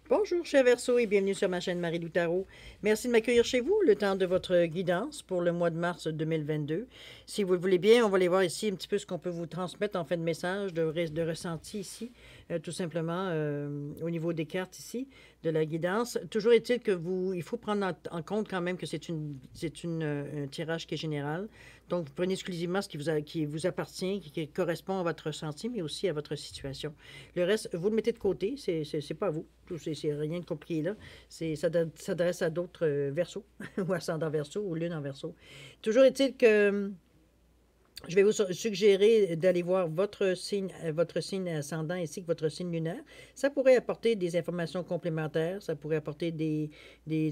Bonjour, cher Verseau, et bienvenue sur ma chaîne Marie-Lou Tarot. Merci de m'accueillir chez vous, le temps de votre guidance pour le mois de mars 2022. Si vous le voulez bien, on va aller voir ici un petit peu ce qu'on peut vous transmettre en fait de message, de ressenti ici, tout simplement au niveau des cartes ici, de la guidance. Toujours est-il que il faut prendre en compte quand même que c'est un tirage qui est général. Donc, prenez exclusivement ce qui vous appartient, qui correspond à votre ressenti, mais aussi à votre situation. Le reste, vous le mettez de côté, c'est pas vous. C'est rien de compliqué là. Ça s'adresse à d'autres versos, ou ascendant verso, ou lune en verso. Toujours est-il que je vais vous suggérer d'aller voir votre signe ascendant ainsi que votre signe lunaire. Ça pourrait apporter des informations complémentaires, ça pourrait apporter des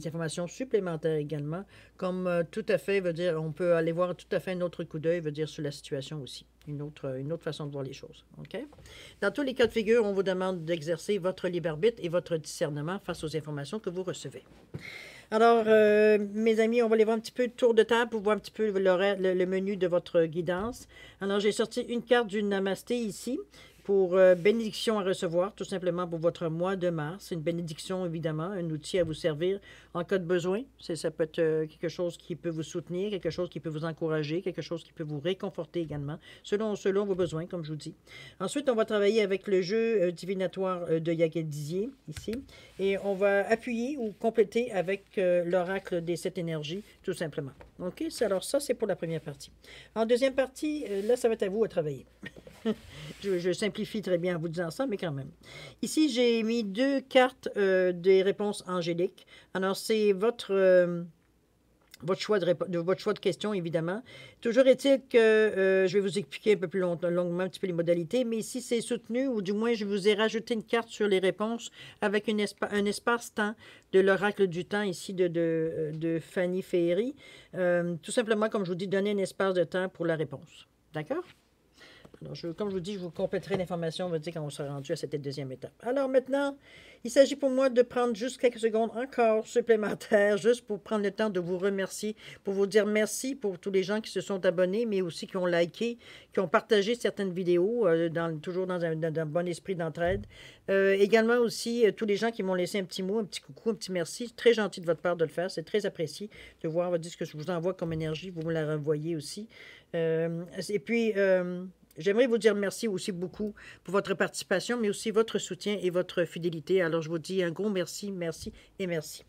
informations supplémentaires également, comme tout à fait, veut dire, on peut aller voir tout à fait un autre coup d'œil, veut dire, sur la situation aussi. Une autre façon de voir les choses. OK? Dans tous les cas de figure, on vous demande d'exercer votre libre arbitre et votre discernement face aux informations que vous recevez. Alors, mes amis, on va aller voir un petit peu le tour de table pour voir un petit peu le menu de votre guidance. Alors, j'ai sorti une carte du Namasté ici pour bénédiction à recevoir, tout simplement pour votre mois de mars. C'est une bénédiction, évidemment, un outil à vous servir en cas de besoin. Ça peut être quelque chose qui peut vous soutenir, quelque chose qui peut vous encourager, quelque chose qui peut vous réconforter également, selon vos besoins, comme je vous dis. Ensuite, on va travailler avec le jeu divinatoire de Yaguel Dizier, ici. Et on va appuyer ou compléter avec l'oracle des 7 énergies, tout simplement. OK? Alors ça, c'est pour la première partie. En deuxième partie, là, ça va être à vous à travailler. je simplifie très bien en vous disant ça, mais quand même. Ici, j'ai mis 2 cartes des réponses angéliques. Alors, c'est votre choix de question, évidemment. Toujours est-il que je vais vous expliquer un peu plus longuement un petit peu les modalités, mais ici, c'est soutenu, ou du moins, je vous ai rajouté une carte sur les réponses avec un espace-temps de l'oracle du temps, ici, de Fanny Ferry. Tout simplement, comme je vous dis, donner un espace de temps pour la réponse. D'accord? Alors, comme je vous dis, je vous compléterai l'information, on va dire, quand on sera rendu à cette deuxième étape. Alors maintenant, il s'agit pour moi de prendre juste quelques secondes encore supplémentaires, juste pour prendre le temps de vous remercier, pour vous dire merci pour tous les gens qui se sont abonnés, mais aussi qui ont liké, qui ont partagé certaines vidéos, toujours dans un bon esprit d'entraide. Également aussi, tous les gens qui m'ont laissé un petit mot, un petit coucou, un petit merci. Très gentil de votre part de le faire, c'est très apprécié de voir, on va dire, ce que je vous envoie comme énergie, vous me la renvoyez aussi. Et puis... j'aimerais vous dire merci aussi beaucoup pour votre participation, mais aussi votre soutien et votre fidélité. Alors, je vous dis un gros merci, merci et merci.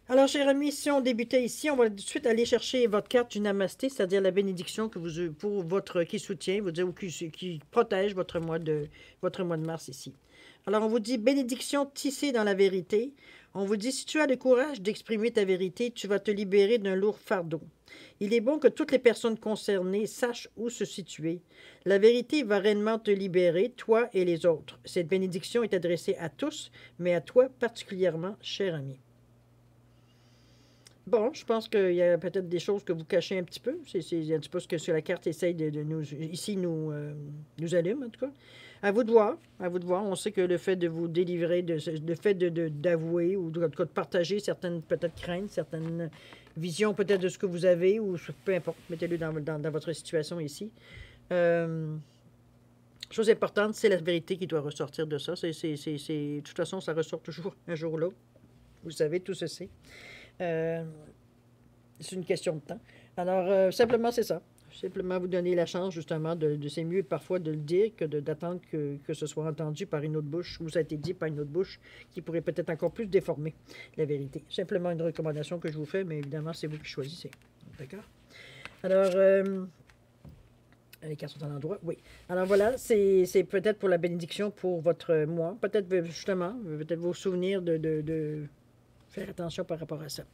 Alors, chers amis, si on débutait ici, on va tout de suite aller chercher votre carte du Namasté, c'est-à-dire la bénédiction que qui soutient, vous dire, ou qui protège votre mois de mars ici. Alors, on vous dit bénédiction tissée dans la vérité. On vous dit, si tu as le courage d'exprimer ta vérité, tu vas te libérer d'un lourd fardeau. Il est bon que toutes les personnes concernées sachent où se situer. La vérité va réellement te libérer, toi et les autres. Cette bénédiction est adressée à tous, mais à toi particulièrement, cher ami. Bon, je pense qu'il y a peut-être des choses que vous cachez un petit peu. C'est un petit peu ce que la carte essaye de nous allume, en tout cas. À vous de voir, à vous de voir. On sait que le fait de vous délivrer, le fait d'avouer ou de partager certaines peut-être craintes, certaines visions peut-être de ce que vous avez, ou peu importe, mettez-le dans votre situation ici. Chose importante, c'est la vérité qui doit ressortir de ça. De toute façon, ça ressort toujours un jour ou l'autre. Vous savez, tout ceci. C'est une question de temps. Alors, simplement, c'est ça. Simplement vous donner la chance, justement, c'est mieux parfois de le dire que d'attendre que ce soit entendu par une autre bouche, ou ça a été dit par une autre bouche, qui pourrait peut-être encore plus déformer la vérité. Simplement une recommandation que je vous fais, mais évidemment, c'est vous qui choisissez. D'accord? Alors, les cartes sont à l'endroit, oui. Alors voilà, c'est peut-être pour la bénédiction pour votre mois. Peut-être, justement, peut-être vos souvenirs de faire attention par rapport à ça.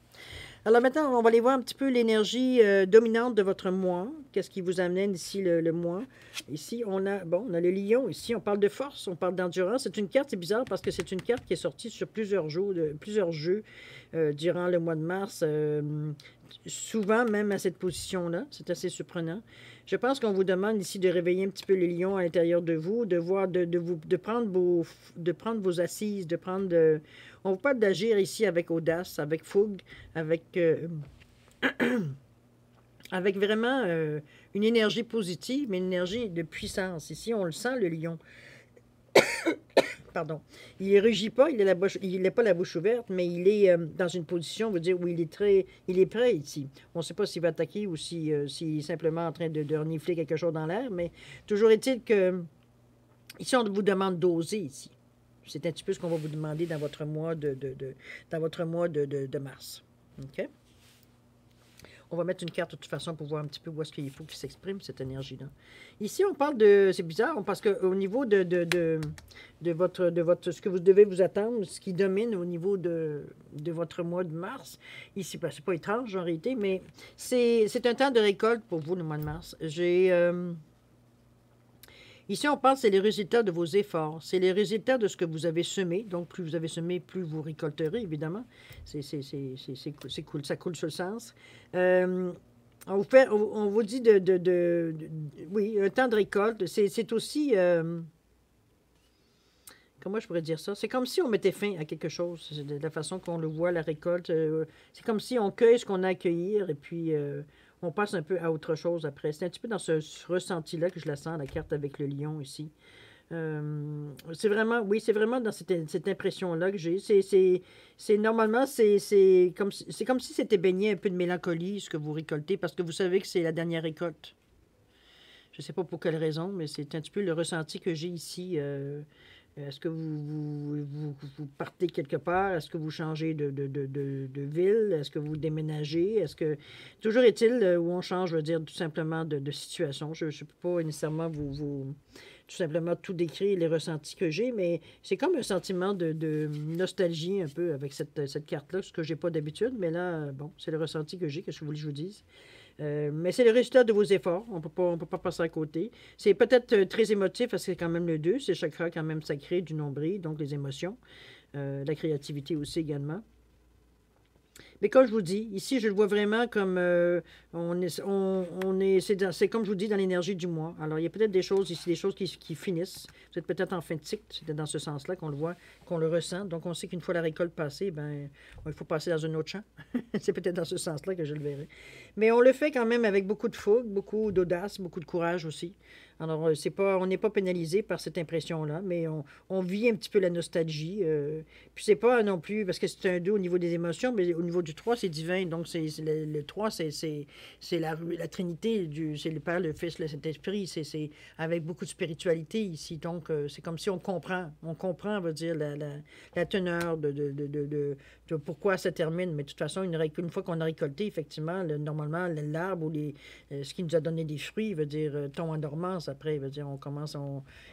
Alors maintenant, on va aller voir un petit peu l'énergie dominante de votre mois. Qu'est-ce qui vous amène ici le mois? Ici, on a le lion. Ici, on parle de force, on parle d'endurance. C'est une carte, c'est bizarre parce que c'est une carte qui est sortie sur plusieurs jeux durant le mois de mars. Souvent, même à cette position-là. C'est assez surprenant. Je pense qu'on vous demande ici de réveiller un petit peu le lion à l'intérieur de vous, de prendre vos assises, on vous parle d'agir ici avec audace, avec fougue, avec vraiment une énergie positive, mais une énergie de puissance. Ici, on le sent, le lion. pardon, il ne rugit pas, il n'a pas la bouche ouverte, mais il est dans une position, on veut dire, où il est prêt ici. On ne sait pas s'il va attaquer ou s'il est simplement en train de renifler quelque chose dans l'air, mais toujours est-il que, ici, on vous demande d'oser ici. C'est un petit peu ce qu'on va vous demander dans votre mois dans votre mois de mars. OK? On va mettre une carte de toute façon pour voir un petit peu où est-ce qu'il faut qu'il s'exprime, cette énergie-là. Ici, on parle de... C'est bizarre, parce qu'au niveau de votre... Ce que vous devez vous attendre, ce qui domine au niveau de votre mois de mars, ici, ben, c'est pas étrange en réalité, mais c'est un temps de récolte pour vous, le mois de mars. Ici, on parle, c'est les résultats de vos efforts. C'est les résultats de ce que vous avez semé. Donc, plus vous avez semé, plus vous récolterez, évidemment. C'est cool, ça coule sur le sens. On vous dit oui, un temps de récolte. C'est aussi... comment je pourrais dire ça? C'est comme si on mettait fin à quelque chose. C'est de la façon qu'on le voit, la récolte. C'est comme si on cueille ce qu'on a à cueillir et puis on passe un peu à autre chose après. C'est un petit peu dans ce ressenti-là que je la sens, la carte avec le lion ici. C'est vraiment, oui, c'est vraiment dans cette impression-là que j'ai. Normalement, c'est comme si c'était baigné un peu de mélancolie, ce que vous récoltez, parce que vous savez que c'est la dernière récolte. Je ne sais pas pour quelle raison, mais c'est un petit peu le ressenti que j'ai ici. Est-ce que vous partez quelque part? Est-ce que vous changez de ville? Est-ce que vous déménagez? Est-ce que... Toujours est-il où on change, je veux dire, tout simplement de situation. Je ne peux pas nécessairement tout simplement tout décrire les ressentis que j'ai, mais c'est comme un sentiment de nostalgie un peu avec cette carte-là, ce que j'ai pas d'habitude, mais là, bon, c'est le ressenti que j'ai, qu'est-ce que vous voulez que je vous dise? Mais c'est le résultat de vos efforts. On peut pas passer à côté. C'est peut-être très émotif parce que c'est quand même le 2. C'est chakra quand même sacré du nombril, donc les émotions. La créativité aussi également. Mais comme je vous dis, ici, je le vois vraiment comme c'est comme je vous dis dans l'énergie du mois. Alors, il y a peut-être des choses ici, des choses qui finissent. Vous êtes peut-être en fin de cycle. C'est dans ce sens-là qu'on le voit, qu'on le ressent. Donc, on sait qu'une fois la récolte passée, ben, il faut passer dans un autre champ. C'est peut-être dans ce sens-là que je le verrai. Mais on le fait quand même avec beaucoup de fougue, beaucoup d'audace, beaucoup de courage aussi. Alors, on n'est pas pénalisé par cette impression-là, mais on vit un petit peu la nostalgie. Puis c'est pas non plus, parce que c'est un 2 au niveau des émotions, mais au niveau du 3, c'est divin. Donc, le 3, c'est la Trinité, c'est le Père, le Fils, le Saint-Esprit. C'est avec beaucoup de spiritualité ici. Donc, c'est comme si on comprend. On comprend, on va dire, la teneur de pourquoi ça termine. Mais de toute façon, une fois qu'on a récolté, effectivement, normalement, l'arbre ou ce qui nous a donné des fruits, veut dire, tombe en dormance après. Veut dire,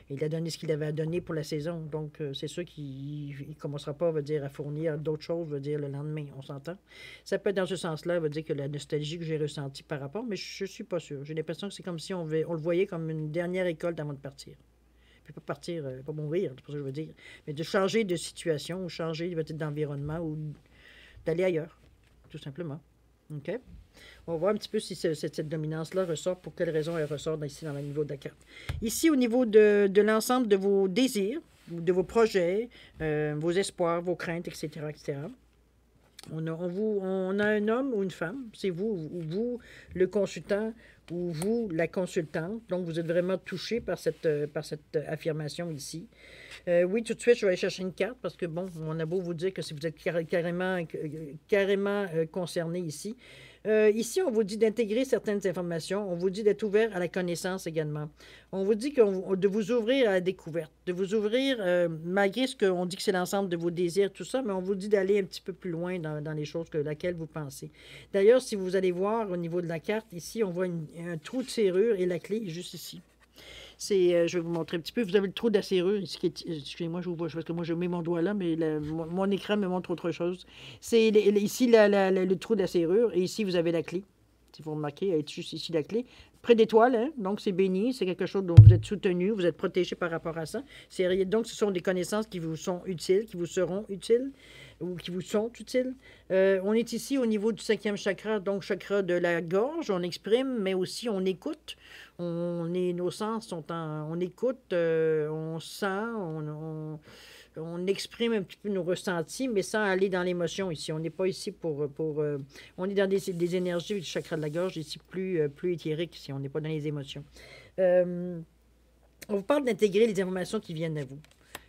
il a donné ce qu'il avait à donner pour la saison. Donc, c'est sûr qu'il ne commencera pas, veut dire, à fournir d'autres choses, veut dire, le lendemain. On s'entend? Ça peut être dans ce sens-là, veut dire que la nostalgie que j'ai ressentie par rapport, mais je ne suis pas sûr. J'ai l'impression que c'est comme si on le voyait comme une dernière récolte avant de partir. Puis pas partir, pas mourir, c'est pas ça que je veux dire. Mais de changer de situation, ou changer peut-être d'environnement, ou d'aller ailleurs, tout simplement. OK? On va voir un petit peu si cette dominance-là ressort, pour quelles raisons elle ressort ici dans le niveau de la carte. Ici, au niveau de l'ensemble de vos désirs, de vos projets, vos espoirs, vos craintes, etc., etc., on a un homme ou une femme, c'est vous, le consultant, ou vous, la consultante. Donc, vous êtes vraiment touché par cette affirmation ici. Oui, tout de suite, je vais aller chercher une carte parce que, bon, on a beau vous dire que si vous êtes carrément concerné ici. Ici, on vous dit d'intégrer certaines informations. On vous dit d'être ouvert à la connaissance également. On vous dit de vous ouvrir à la découverte, de vous ouvrir, malgré ce qu'on dit que c'est l'ensemble de vos désirs, tout ça, mais on vous dit d'aller un petit peu plus loin dans les choses que laquelle vous pensez. D'ailleurs, si vous allez voir au niveau de la carte, ici, on voit un trou de serrure et la clé est juste ici. Je vais vous montrer un petit peu. Vous avez le trou de la serrure. Excusez-moi, je vous vois, parce que moi, je mets mon doigt là, mais mon écran me montre autre chose. C'est ici le trou de la serrure, et ici, vous avez la clé. Si vous remarquez, elle est juste ici la clé. Près d'étoile, hein? Donc c'est béni, c'est quelque chose dont vous êtes soutenu, vous êtes protégé par rapport à ça. Donc, ce sont des connaissances qui vous sont utiles, qui vous seront utiles, ou qui vous sont utiles. On est ici au niveau du 5e chakra, donc chakra de la gorge. On exprime, mais aussi on écoute. Nos sens sont on écoute, on sent, on exprime un petit peu nos ressentis, mais sans aller dans l'émotion ici. On n'est pas ici on est dans des énergies du chakra de la gorge, ici plus éthérique, ici. On n'est pas dans les émotions. On vous parle d'intégrer les informations qui viennent à vous.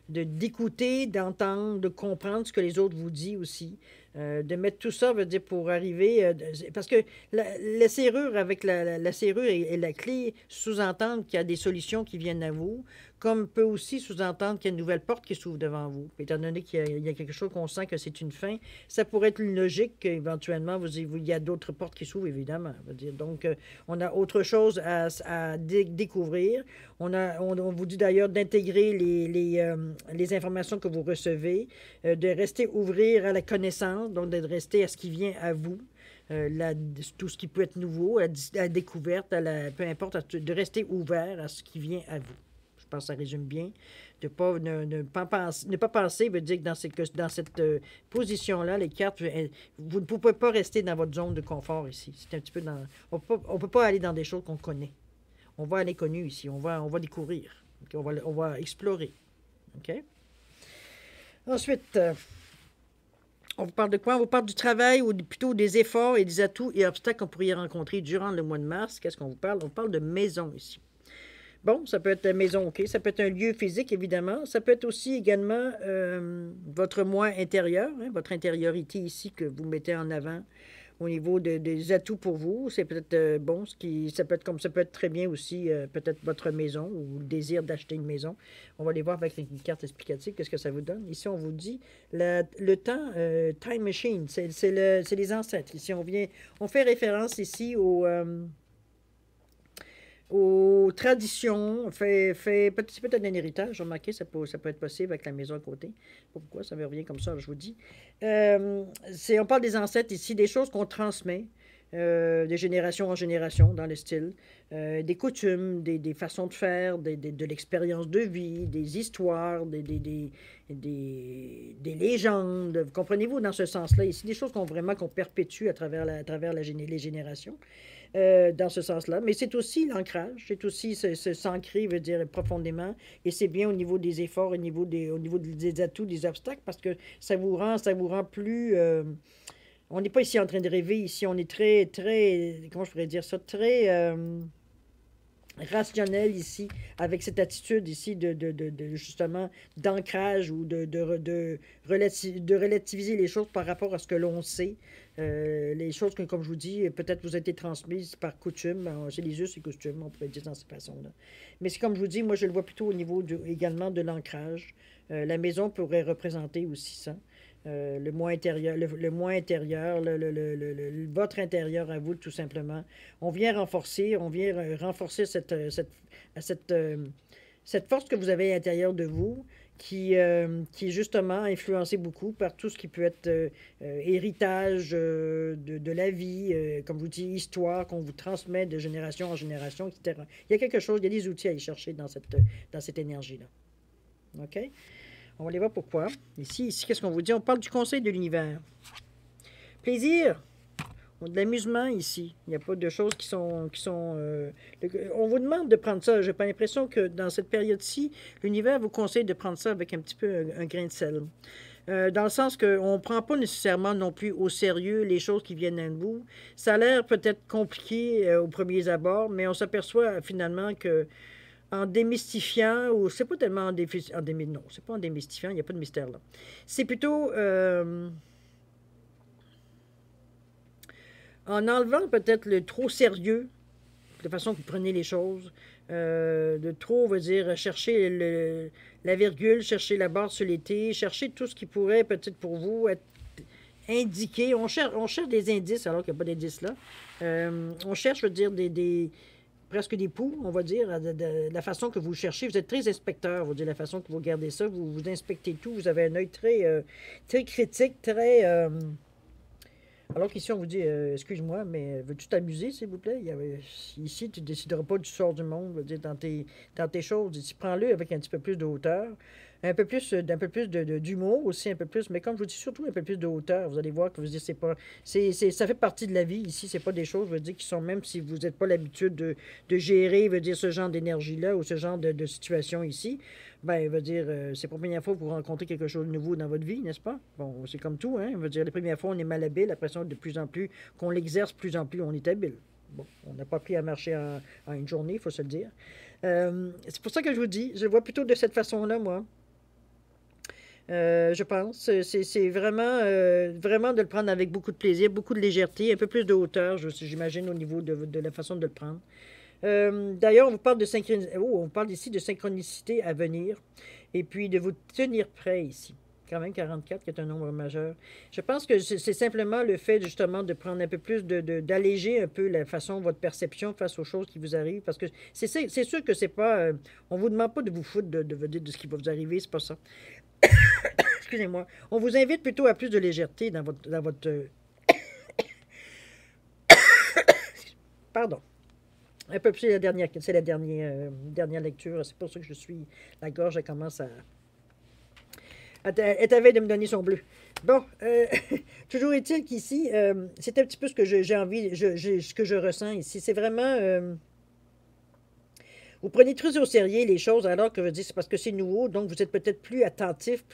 d'écouter, d'entendre, de comprendre ce que les autres vous disent aussi. De mettre tout ça, veut dire, pour arriver... parce que la serrure avec la serrure et la clé sous-entendent qu'il y a des solutions qui viennent à vous, comme peut aussi sous-entendre qu'il y a une nouvelle porte qui s'ouvre devant vous. Puis, étant donné qu'il y a quelque chose qu'on sent que c'est une fin, ça pourrait être une logique qu'éventuellement, il y a d'autres portes qui s'ouvrent, évidemment. Veut dire. Donc, on a autre chose à découvrir. On vous dit d'ailleurs d'intégrer les informations que vous recevez, de rester ouvrir à la connaissance, donc de rester à ce qui vient à vous. Tout ce qui peut être nouveau, à la découverte, peu importe, de rester ouvert à ce qui vient à vous. Je pense que ça résume bien. Ne pas penser veut dire que dans cette position-là, les cartes, vous ne pouvez pas rester dans votre zone de confort ici. C'est un petit peu dans... On ne peut pas aller dans des choses qu'on connaît. On va à l'inconnu ici. On va découvrir. Okay? On va explorer. OK? Ensuite, on vous parle de quoi? On vous parle du travail ou plutôt des efforts et des atouts et obstacles qu'on pourrait rencontrer durant le mois de mars. Qu'est-ce qu'on vous parle? On parle de maison ici. Bon, ça peut être la maison, OK. Ça peut être un lieu physique, évidemment. Ça peut être aussi également votre moi intérieur, hein, votre intériorité ici que vous mettez en avant au niveau des atouts pour vous. C'est peut-être bon, ça peut être très bien aussi peut-être votre maison ou le désir d'acheter une maison. On va aller voir avec une carte explicative qu'est-ce que ça vous donne. Ici, on vous dit le temps, time machine, c'est les ancêtres. Ici, on fait référence ici aux traditions, c'est peut-être un héritage, remarquez, ça peut être possible avec la maison à côté. Pourquoi ça me revient comme ça, je vous dis. On parle des ancêtres ici, des choses qu'on transmet de génération en génération dans le style, des coutumes, des façons de faire, de l'expérience de vie, des histoires, des légendes. Comprenez-vous dans ce sens-là ici, des choses qu'on perpétue à travers les générations. Dans ce sens-là. Mais c'est aussi l'ancrage, c'est aussi s'ancrer, veut dire profondément, et c'est bien au niveau des efforts, au niveau des atouts, des obstacles, parce que ça vous rend plus... on n'est pas ici en train de rêver, ici on est très, comment je pourrais dire ça, très rationnel ici, avec cette attitude ici de justement d'ancrage ou de relativiser les choses par rapport à ce que l'on sait. Les choses que, comme je vous dis, peut-être vous ont été transmises par coutume. C'est les us et coutumes, on pourrait dire dans cette façon-là. Mais c'est comme je vous dis, moi je le vois plutôt au niveau également de l'ancrage. La maison pourrait représenter aussi ça. Le moi intérieur, votre intérieur à vous, tout simplement. On vient renforcer cette force que vous avez à l'intérieur de vous, qui est justement influencée beaucoup par tout ce qui peut être héritage de la vie, comme je vous dis, histoire qu'on vous transmet de génération en génération, etc. Il y a quelque chose, il y a des outils à aller chercher dans cette énergie-là. OK? On va aller voir pourquoi. Ici qu'est-ce qu'on vous dit? On parle du conseil de l'univers. Plaisir. De l'amusement ici. Il n'y a pas de choses qui sont on vous demande de prendre ça. J'ai pas l'impression que dans cette période-ci, l'univers vous conseille de prendre ça avec un petit peu un grain de sel. Dans le sens qu'on ne prend pas nécessairement non plus au sérieux les choses qui viennent à vous. Ça a l'air peut-être compliqué aux premiers abords, mais on s'aperçoit finalement que en démystifiant, ou c'est pas tellement non, c'est pas en démystifiant, il n'y a pas de mystère là. C'est plutôt en enlevant peut-être le trop sérieux, de façon que vous prenez les choses, de trop, veut dire, chercher la virgule, chercher la barre sur les T, chercher tout ce qui pourrait peut-être pour vous être indiqué. On cherche des indices alors qu'il n'y a pas d'indices là. On cherche, je veux dire, presque des poux, on va dire, de la façon que vous cherchez. Vous êtes très inspecteur, on va dire, la façon que vous regardez ça. Vous inspectez tout. Vous avez un œil très, très critique, très... alors qu'ici, on vous dit, excuse-moi, mais veux-tu t'amuser, s'il vous plaît? Ici, tu ne décideras pas du sort du monde, je veux dire, dans tes choses. Ici, prends-le avec un petit peu plus de hauteur. Un peu plus d'humour aussi, un peu plus, mais comme je vous dis, surtout un peu plus de hauteur. Vous allez voir que vous dites, ça fait partie de la vie ici, c'est pas des choses, je veux dire, qui sont, même si vous n'êtes pas l'habitude de gérer, veut dire, ce genre d'énergie-là ou ce genre de situation ici, ben, veut dire, c'est pas la première fois que vous rencontrez quelque chose de nouveau dans votre vie, n'est-ce pas? Bon, c'est comme tout, hein, veut dire, les premières fois, on est malhabile, après ça, de plus en plus, qu'on l'exerce, plus en plus, on est habile. Bon, on n'a pas appris à marcher en une journée, il faut se le dire. C'est pour ça que je vous dis, je le vois plutôt de cette façon-là, moi. Je pense. C'est vraiment, vraiment de le prendre avec beaucoup de plaisir, beaucoup de légèreté, un peu plus de hauteur, j'imagine, au niveau de la façon de le prendre. D'ailleurs, on vous parle de on parle ici de synchronicité à venir et puis de vous tenir prêt ici. Quand même 44 qui est un nombre majeur. Je pense que c'est simplement le fait justement de prendre un peu plus, d'alléger un peu la façon, votre perception face aux choses qui vous arrivent. Parce que c'est sûr que c'est pas. On vous demande pas de vous foutre de ce qui va vous arriver, c'est pas ça. Excusez-moi. On vous invite plutôt à plus de légèreté pardon. Un peu plus, c'est la dernière lecture. C'est pour ça que la gorge, elle commence à. Elle est à veille de me donner son bleu. Bon, toujours est-il qu'ici, c'est un petit peu ce que j'ai envie, ce que je ressens ici. C'est vraiment. Vous prenez très au sérieux les choses, alors que je dis, c'est parce que c'est nouveau, donc vous êtes peut-être plus attentif,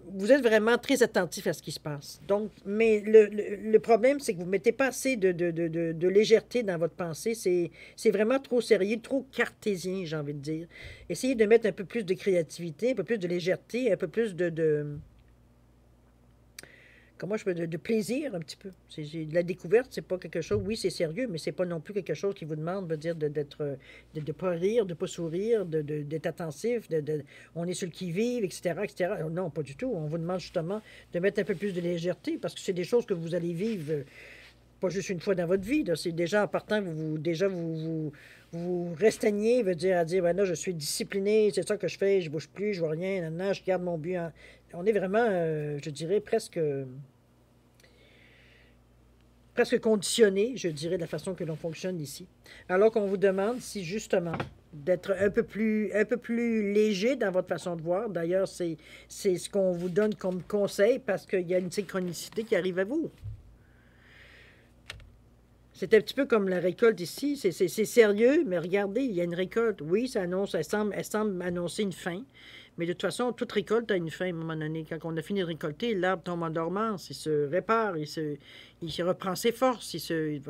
vous êtes vraiment très attentif à ce qui se passe. Donc, mais le problème, c'est que vous ne mettez pas assez de légèreté dans votre pensée. C'est vraiment trop sérieux, trop cartésien, j'ai envie de dire. Essayez de mettre un peu plus de créativité, un peu plus de légèreté, un peu plus comment je peux, de plaisir un petit peu. De la découverte, c'est pas quelque chose, oui, c'est sérieux, mais c'est pas non plus quelque chose qui vous demande, veut dire, de pas rire, de pas sourire, d'être attentif, on est sur le qui-vive, etc., etc. Non, pas du tout. On vous demande justement de mettre un peu plus de légèreté, parce que c'est des choses que vous allez vivre pas juste une fois dans votre vie. C'est déjà en partant, vous restreignez, veut dire, à dire, ben là, je suis discipliné, c'est ça que je fais, je bouge plus, je vois rien, non, je garde mon but. On est vraiment, je dirais, presque conditionné, je dirais, de la façon que l'on fonctionne ici. Alors qu'on vous demande si, justement, d'être un peu plus léger dans votre façon de voir. D'ailleurs, c'est ce qu'on vous donne comme conseil parce qu'il y a une synchronicité qui arrive à vous. C'est un petit peu comme la récolte ici. C'est sérieux, mais regardez, il y a une récolte. Oui, elle semble annoncer une fin. Mais de toute façon, toute récolte a une fin à un moment donné. Quand on a fini de récolter, l'arbre tombe en dormance, il se répare, il se reprend ses forces,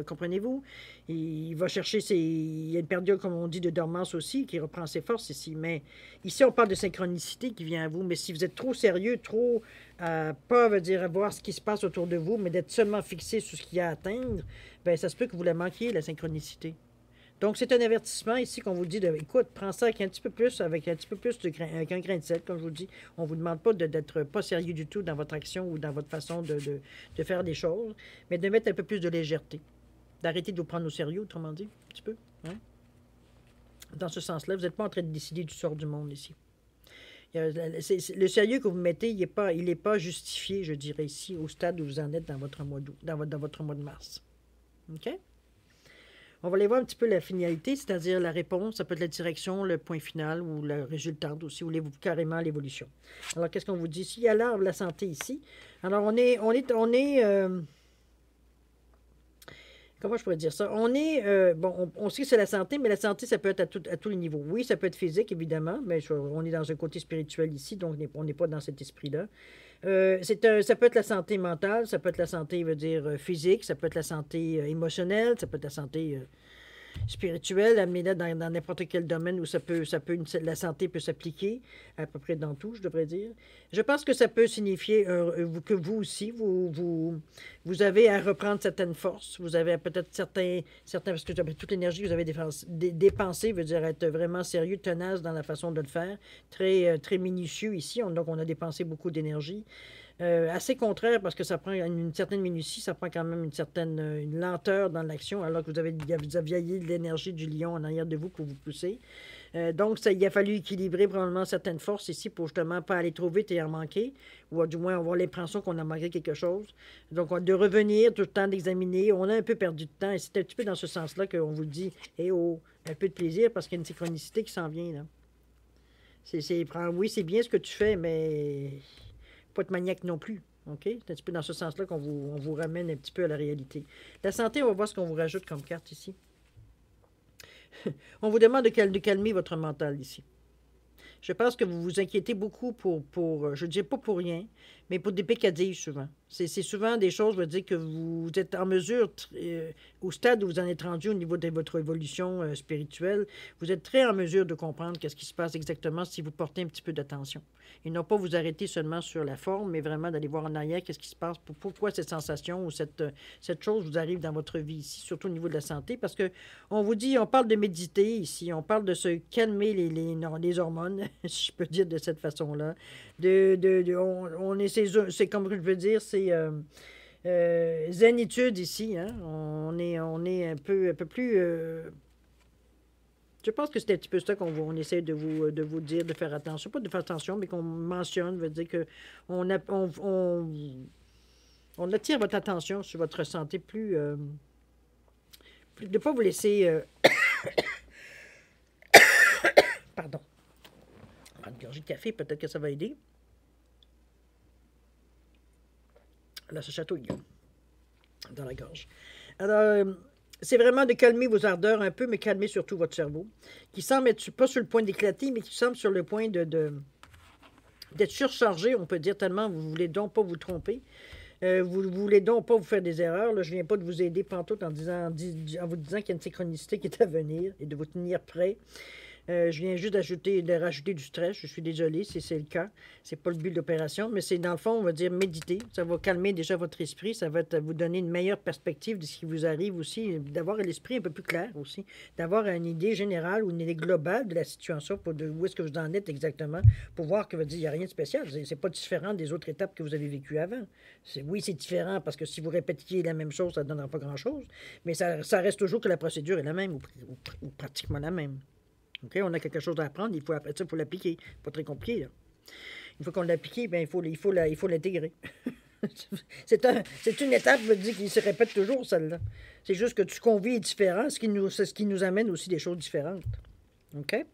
comprenez-vous? Il va chercher il y a une période, comme on dit, de dormance aussi, qui reprend ses forces ici. Mais ici, on parle de synchronicité qui vient à vous. Mais si vous êtes trop sérieux, trop pas, veut dire, à voir ce qui se passe autour de vous, mais d'être seulement fixé sur ce qu'il y a à atteindre, bien, ça se peut que vous la manquiez, la synchronicité. Donc, c'est un avertissement ici qu'on vous dit écoute, prends ça avec un petit peu plus, avec un avec un grain de sel, comme je vous dis. On ne vous demande pas d'être pas sérieux du tout dans votre action ou dans votre façon de faire des choses, mais de mettre un peu plus de légèreté. D'arrêter de vous prendre au sérieux, autrement dit, un petit peu. Hein? Dans ce sens-là, vous n'êtes pas en train de décider du sort du monde ici. Le sérieux que vous mettez, il n'est pas justifié, je dirais, ici, au stade où vous en êtes dans votre mois d'août, dans votre mois de mars. OK? On va aller voir un petit peu la finalité, c'est-à-dire la réponse, ça peut être la direction, le point final ou le résultat aussi, ou carrément l'évolution. Alors, qu'est-ce qu'on vous dit ici? Il y a l'arbre, la santé ici. Alors, comment je pourrais dire ça? On sait que c'est la santé, mais la santé, ça peut être à tous les niveaux. Oui, ça peut être physique, évidemment, mais on est dans un côté spirituel ici, donc on n'est pas dans cet esprit-là. Ça peut être la santé mentale, ça peut être la santé, physique, ça peut être la santé émotionnelle, ça peut être la santé spirituelle, amener-la dans n'importe quel domaine où la santé peut s'appliquer, à peu près dans tout, je devrais dire. Je pense que ça peut signifier que vous aussi, vous avez à reprendre certaines forces, vous avez peut-être parce que toute l'énergie que vous avez dépensée veut dire être vraiment sérieux, tenace dans la façon de le faire, très, très minutieux ici, donc on a dépensé beaucoup d'énergie. Assez contraire parce que ça prend une certaine minutie, ça prend quand même une lenteur dans l'action, alors que vous aviez de l'énergie du lion en arrière de vous pour vous pousser. Donc, il a fallu équilibrer probablement certaines forces ici pour justement pas aller trop vite et en manquer, ou du moins avoir l'impression qu'on a manqué quelque chose. Donc, de revenir, tout le temps d'examiner, on a un peu perdu de temps, et c'est un petit peu dans ce sens-là qu'on vous dit, un peu de plaisir parce qu'il y a une synchronicité qui s'en vient, là. Oui, c'est bien ce que tu fais, mais pas de maniaque non plus. OK? C'est un petit peu dans ce sens-là on vous ramène un petit peu à la réalité. La santé, on va voir ce qu'on vous rajoute comme carte ici. On vous demande de calmer votre mental ici. Je pense que vous vous inquiétez beaucoup je ne dis pas pour rien, mais pour des pécadilles souvent. C'est souvent des choses, je veux dire, que vous êtes en mesure, au stade où vous en êtes rendu au niveau de votre évolution spirituelle, vous êtes très en mesure de comprendre qu'est-ce qui se passe exactement si vous portez un petit peu d'attention. Et non pas vous arrêter seulement sur la forme, mais vraiment d'aller voir en arrière qu'est-ce qui se passe, pourquoi cette sensation ou cette chose vous arrive dans votre vie ici, surtout au niveau de la santé, parce que on vous dit, on parle de méditer ici, on parle de se calmer les hormones, si je peux dire de cette façon-là. On est, c'est comme je veux dire, c'est zénitude ici. Hein? On est un peu plus. Je pense que c'est un petit peu ça qu'on essaie de vous dire, de faire attention. Pas de faire attention, mais qu'on mentionne, veut dire que on attire votre attention sur votre santé de ne pas vous laisser. Pardon. Prendre une gorgée de café, peut-être que ça va aider. Là, ce chatouille dans la gorge. Alors, c'est vraiment de calmer vos ardeurs un peu, mais calmer surtout votre cerveau, qui semble être pas sur le point d'éclater, mais qui semble sur le point d'être surchargé, on peut dire, tellement vous voulez donc pas vous tromper. Vous ne voulez donc pas vous faire des erreurs. Là, je ne viens pas de vous aider pantoute en vous disant qu'il y a une synchronicité qui est à venir et de vous tenir prêt. Je viens juste de rajouter du stress. Je suis désolée si c'est le cas. C'est pas le but de l'opération, mais c'est dans le fond, on va dire méditer. Ça va calmer déjà votre esprit. Ça va vous donner une meilleure perspective de ce qui vous arrive aussi, d'avoir l'esprit un peu plus clair aussi, d'avoir une idée générale ou une idée globale de la situation, où est-ce que vous en êtes exactement, pour voir que vous dites, il n'y a rien de spécial. C'est pas différent des autres étapes que vous avez vécues avant. Oui, c'est différent parce que si vous répétiez la même chose, ça ne donnera pas grand-chose, mais ça reste toujours que la procédure est la même ou pratiquement la même. OK? On a quelque chose à apprendre, après ça, il faut l'appliquer. Pas très compliqué, là. Une fois qu'on l'a appliqué, bien, il faut l'intégrer. c'est une étape, je veux dire, qui se répète toujours, celle-là. C'est juste que tout ce qu'on vit est différent, c'est ce qui nous amène aussi des choses différentes. OK?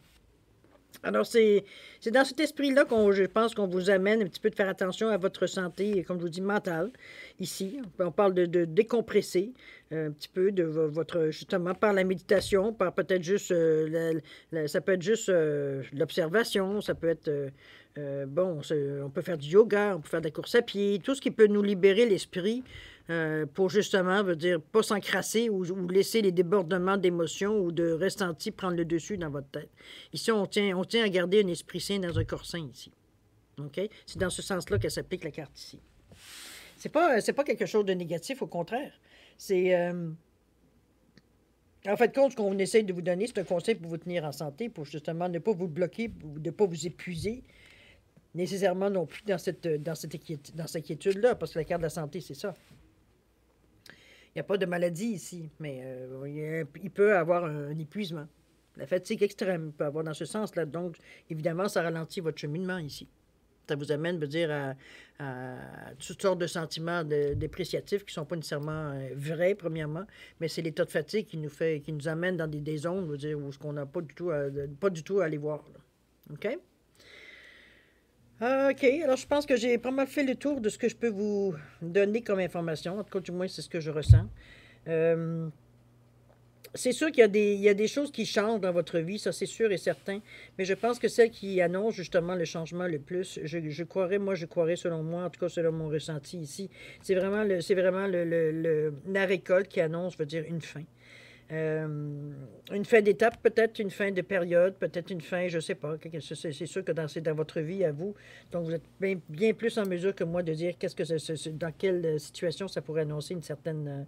Alors, c'est dans cet esprit-là je pense qu'on vous amène un petit peu de faire attention à votre santé, comme je vous dis, mentale, ici. On parle de décompresser un petit peu de votre, justement, par la méditation, par peut-être juste, ça peut être juste l'observation, ça peut être, on peut faire du yoga, on peut faire de la course à pied, tout ce qui peut nous libérer l'esprit pour justement, veut dire, pas s'encrasser ou laisser les débordements d'émotions ou de ressentis prendre le dessus dans votre tête. Ici, on tient à garder un esprit sain dans un corps sain ici. OK? C'est dans ce sens-là qu'elle s'applique la carte ici. C'est pas quelque chose de négatif, au contraire. C'est... en fait, compte, ce qu'on essaie de vous donner, c'est un conseil pour vous tenir en santé, pour justement ne pas vous bloquer, de ne pas vous épuiser, nécessairement non plus dans cette inquiétude-là, parce que la carte de la santé, c'est ça. Il n'y a pas de maladie ici, mais il peut avoir un épuisement. La fatigue extrême peut avoir dans ce sens-là. Donc, évidemment, ça ralentit votre cheminement ici. Ça vous amène, veut dire, à toutes sortes de sentiments dépréciatifs qui ne sont pas nécessairement vrais, premièrement, mais c'est l'état de fatigue qui nous amène dans des zones, veut dire, où on n'a pas du tout à aller voir. Là. OK? OK, alors je pense que j'ai pas mal fait le tour de ce que je peux vous donner comme information. En tout cas, du moins, c'est ce que je ressens. C'est sûr qu'il y a des choses qui changent dans votre vie, ça c'est sûr et certain, mais je pense que celle qui annonce justement le changement le plus, je croirais selon moi, en tout cas selon mon ressenti ici, c'est vraiment la récolte qui annonce, veut dire, une fin. Une fin d'étape, peut-être une fin de période, peut-être une fin, je ne sais pas. C'est sûr que c'est dans votre vie à vous. Donc, vous êtes bien plus en mesure que moi de dire dans quelle situation ça pourrait annoncer une certaine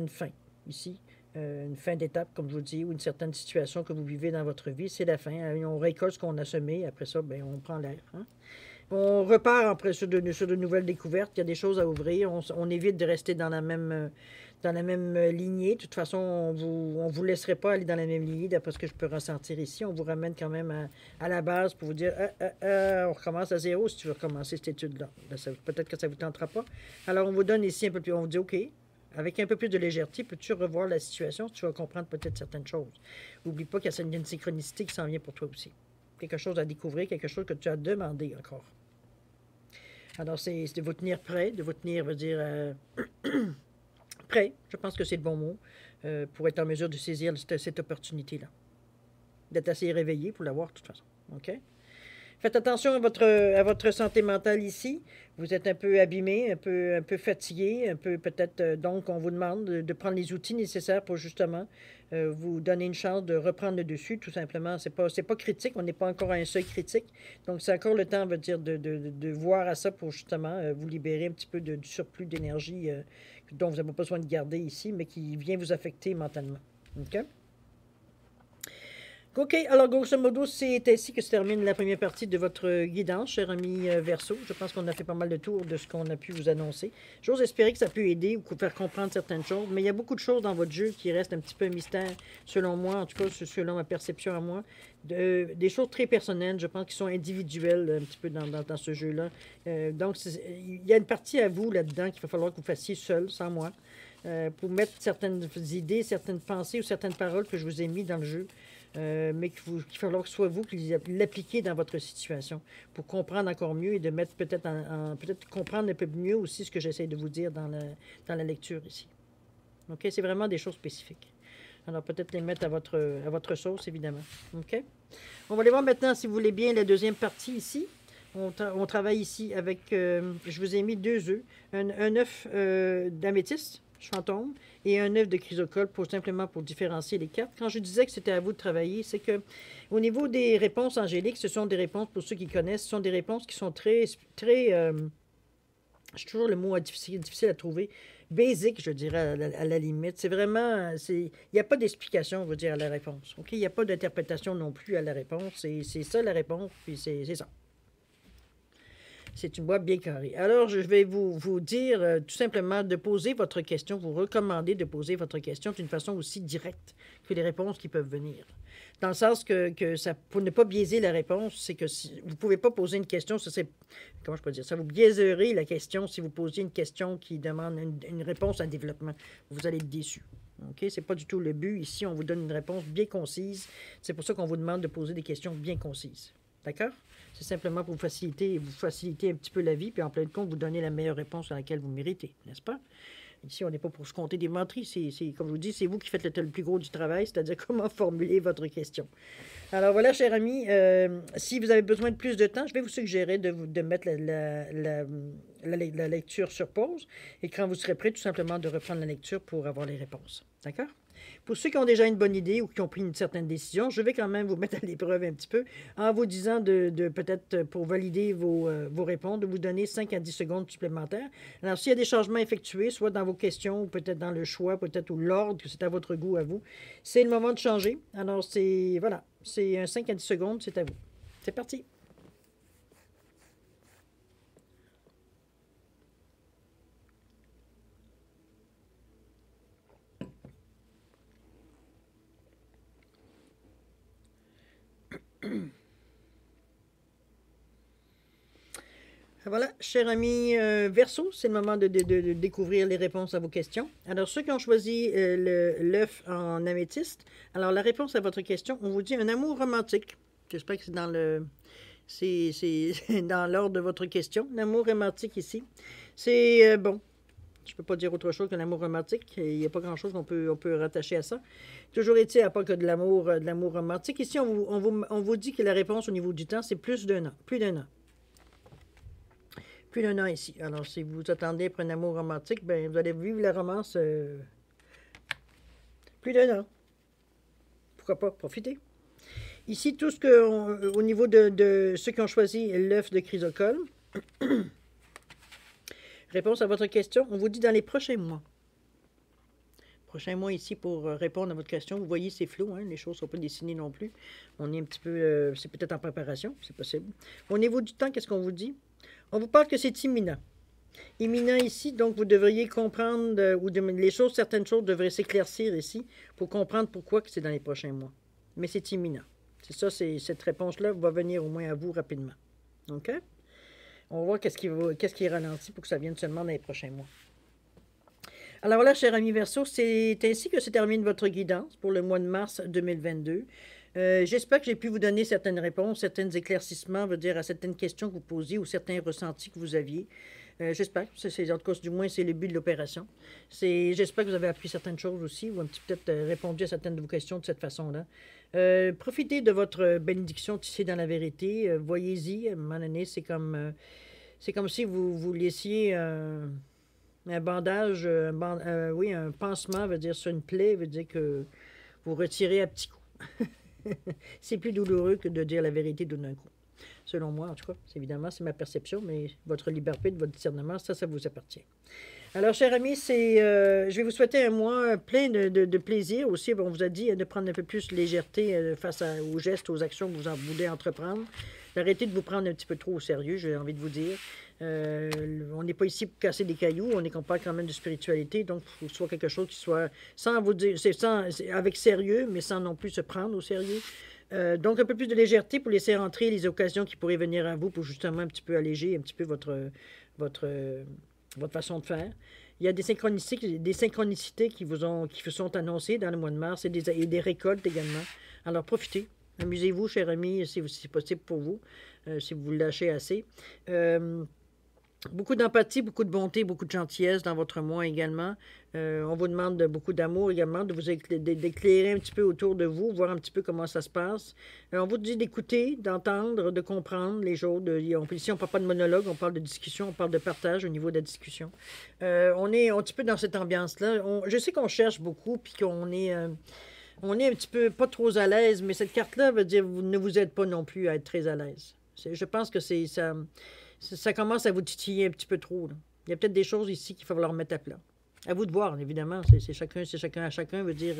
fin ici. Une fin d'étape, comme je vous dis, ou une certaine situation que vous vivez dans votre vie, c'est la fin. On récolte ce qu'on a semé, après ça, bien, on prend l'air. Hein? On repart après sur de nouvelles découvertes. Il y a des choses à ouvrir. On évite de rester dans la même lignée. De toute façon, on vous laisserait pas aller dans la même lignée, d'après ce que je peux ressentir ici. On vous ramène quand même à la base pour vous dire on recommence à zéro si tu veux recommencer cette étude-là. Peut-être que ça ne vous tentera pas. Alors, on vous donne ici un peu plus. On vous dit OK. Avec un peu plus de légèreté, peux-tu revoir la situation? Tu vas comprendre peut-être certaines choses. N'oublie pas qu'il y a une synchronicité qui s'en vient pour toi aussi. Quelque chose à découvrir, quelque chose que tu as demandé encore. Alors, c'est de vous tenir prêt, de vous tenir, veut dire, prêt, je pense que c'est le bon mot, pour être en mesure de saisir cette opportunité-là. D'être assez réveillé pour l'avoir, de toute façon. OK? Faites attention à votre santé mentale ici. Vous êtes un peu abîmé, un peu fatigué, un peu peut-être. Donc, on vous demande de prendre les outils nécessaires pour justement vous donner une chance de reprendre le dessus, tout simplement. C'est pas critique, on n'est pas encore à un seuil critique. Donc, c'est encore le temps, on va dire, de voir à ça pour justement vous libérer un petit peu du surplus d'énergie dont vous n'avez pas besoin de garder ici, mais qui vient vous affecter mentalement. OK? OK, alors grosso modo, c'est ainsi que se termine la première partie de votre guidance, cher ami Verseau. Je pense qu'on a fait pas mal de tours de ce qu'on a pu vous annoncer. J'ose espérer que ça peut aider ou vous faire comprendre certaines choses, mais il y a beaucoup de choses dans votre jeu qui restent un petit peu un mystère, selon moi, en tout cas selon ma perception à moi. Des choses très personnelles, je pense, qui sont individuelles un petit peu dans ce jeu-là. Donc, il y a une partie à vous là-dedans qu'il va falloir que vous fassiez seul, sans moi, pour mettre certaines idées, certaines pensées ou certaines paroles que je vous ai mis dans le jeu. Mais qu'il va falloir que ce soit vous qui l'appliquez dans votre situation pour comprendre encore mieux et de mettre peut-être peut-être comprendre un peu mieux aussi ce que j'essaie de vous dire dans la lecture ici. OK? C'est vraiment des choses spécifiques. Alors peut-être les mettre à votre sauce, évidemment. OK? On va aller voir maintenant, si vous voulez bien, la deuxième partie ici. On travaille ici avec, je vous ai mis 2 œufs, un œuf d'améthyste, fantôme, et un œuf de chrysocole simplement pour différencier les cartes. Quand je disais que c'était à vous de travailler, c'est que au niveau des réponses angéliques, ce sont des réponses, pour ceux qui connaissent, ce sont des réponses qui sont très, j'ai toujours le mot difficile à trouver, basic, je dirais, à la limite. C'est vraiment, il n'y a pas d'explication, on va dire, à la réponse. OK? Il n'y a pas d'interprétation non plus à la réponse. C'est ça la réponse, puis c'est ça. C'est une boîte bien carrée. Alors, je vais vous dire tout simplement de poser votre question, vous recommander de poser votre question d'une façon aussi directe que les réponses qui peuvent venir. Dans le sens que ça, pour ne pas biaiser la réponse, c'est que si, vous ne pouvez pas poser une question, ça c'est, comment je peux dire, ça vous biaiserait la question si vous posiez une question qui demande une réponse à développement. Vous allez être déçu. OK? Ce n'est pas du tout le but. Ici, on vous donne une réponse bien concise. C'est pour ça qu'on vous demande de poser des questions bien concises. D'accord? C'est simplement pour vous faciliter un petit peu la vie, puis en plein de compte, vous donner la meilleure réponse à laquelle vous méritez, n'est-ce pas? Ici, on n'est pas pour se compter des menteries. Comme je vous dis, c'est vous qui faites le plus gros du travail, c'est-à-dire comment formuler votre question. Alors voilà, cher ami, si vous avez besoin de plus de temps, je vais vous suggérer de mettre la lecture sur pause et quand vous serez prêt, tout simplement de reprendre la lecture pour avoir les réponses. D'accord? Pour ceux qui ont déjà une bonne idée ou qui ont pris une certaine décision, je vais quand même vous mettre à l'épreuve un petit peu en vous disant de peut-être, pour valider vos réponses, de vous donner 5 à 10 secondes supplémentaires. Alors, s'il y a des changements effectués, soit dans vos questions ou peut-être dans le choix, peut-être ou l'ordre, que c'est à votre goût, à vous, c'est le moment de changer. Alors, voilà, c'est un 5 à 10 secondes, c'est à vous. C'est parti. Voilà, cher ami Verseau, c'est le moment de découvrir les réponses à vos questions. Alors, ceux qui ont choisi l'œuf en améthyste, alors la réponse à votre question, on vous dit un amour romantique. J'espère que c'est dans l'ordre de votre question. L'amour romantique ici, c'est bon. Je ne peux pas dire autre chose que l'amour romantique. Il n'y a pas grand-chose qu'on peut rattacher à ça. Toujours est-il, à part que de l'amour romantique. Ici, on vous dit que la réponse au niveau du temps, c'est plus d'un an. Plus d'un an. Plus d'un an ici. Alors, si vous attendez pour un amour romantique, ben, vous allez vivre la romance plus d'un an. Pourquoi pas? Profitez. Ici, tout ce que, au niveau de ceux qui ont choisi l'œuf de chrysocole, réponse à votre question, on vous dit dans les prochains mois. Prochain mois ici pour répondre à votre question. Vous voyez, c'est flou, hein? Les choses ne sont pas dessinées non plus. On est un petit peu, c'est peut-être en préparation, c'est possible. Au niveau du temps, qu'est-ce qu'on vous dit? On vous parle que c'est imminent. Imminent ici, donc vous devriez comprendre, certaines choses devraient s'éclaircir ici pour comprendre pourquoi c'est dans les prochains mois. Mais c'est imminent. C'est ça, cette réponse-là va venir au moins à vous rapidement. OK? On va voir qu'est-ce qui est ralenti pour que ça vienne seulement dans les prochains mois. Alors voilà, cher ami Verseau, c'est ainsi que se termine votre guidance pour le mois de mars 2022. J'espère que j'ai pu vous donner certaines réponses, certains éclaircissements, veut dire à certaines questions que vous posiez ou certains ressentis que vous aviez. J'espère. En tout cas, du moins, c'est le but de l'opération. J'espère que vous avez appris certaines choses aussi ou un petit peu peut-être répondu à certaines de vos questions de cette façon-là. Profitez de votre bénédiction tissée dans la vérité. Voyez-y. À un moment donné, c'est comme si vous laissiez un bandage, oui, un pansement, veut dire sur une plaie, veut dire que vous retirez à petits coups. C'est plus douloureux que de dire la vérité tout d'un coup. Selon moi, en tout cas, évidemment, c'est ma perception, mais votre liberté, votre discernement, ça vous appartient. Alors, chers amis, je vais vous souhaiter un mois plein de plaisir aussi. On vous a dit de prendre un peu plus de légèreté face aux gestes, aux actions que vous en voulez entreprendre. D'arrêter de vous prendre un petit peu trop au sérieux, j'ai envie de vous dire. On n'est pas ici pour casser des cailloux, on parle quand même de spiritualité, donc il faut que ce soit quelque chose qui soit sans vous dire, avec sérieux, mais sans non plus se prendre au sérieux. Donc, un peu plus de légèreté pour laisser rentrer les occasions qui pourraient venir à vous pour justement un petit peu alléger un petit peu votre façon de faire. Il y a des synchronicités qui vous sont annoncées dans le mois de mars et des récoltes également. Alors, profitez. Amusez-vous, chers amis, si c'est possible pour vous, si vous le lâchez assez. Beaucoup d'empathie, beaucoup de bonté, beaucoup de gentillesse dans votre mois également. On vous demande beaucoup d'amour également, d'éclairer un petit peu autour de vous, voir un petit peu comment ça se passe. On vous dit d'écouter, d'entendre, de comprendre les choses. Ici, on ne parle pas de monologue, on parle de discussion, on parle de partage au niveau de la discussion. On est un petit peu dans cette ambiance-là. Je sais qu'on cherche beaucoup, puis qu'on est... on est un petit peu pas trop à l'aise, mais cette carte-là veut dire vous ne vous aide pas non plus à être très à l'aise. Je pense que ça commence à vous titiller un petit peu trop. Là. Il y a peut-être des choses ici qu'il va falloir mettre à plat. À vous de voir, évidemment. C'est chacun veut dire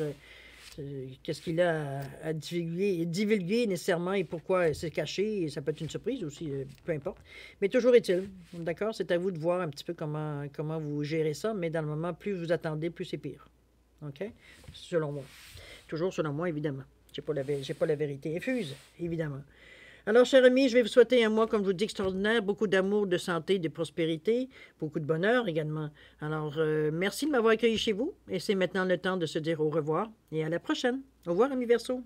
qu'est-ce qu'il a à divulguer nécessairement et pourquoi c'est caché. Et ça peut être une surprise aussi, peu importe. Mais toujours est-il, d'accord? C'est à vous de voir un petit peu comment vous gérez ça, mais dans le moment, plus vous attendez, plus c'est pire. OK? Selon moi. Toujours selon moi, évidemment. J'ai pas la vérité infuse, évidemment. Alors, chers amis, je vais vous souhaiter un mois, comme je vous dis, extraordinaire, beaucoup d'amour, de santé, de prospérité, beaucoup de bonheur également. Alors, merci de m'avoir accueilli chez vous et c'est maintenant le temps de se dire au revoir et à la prochaine. Au revoir, amis Verseaux.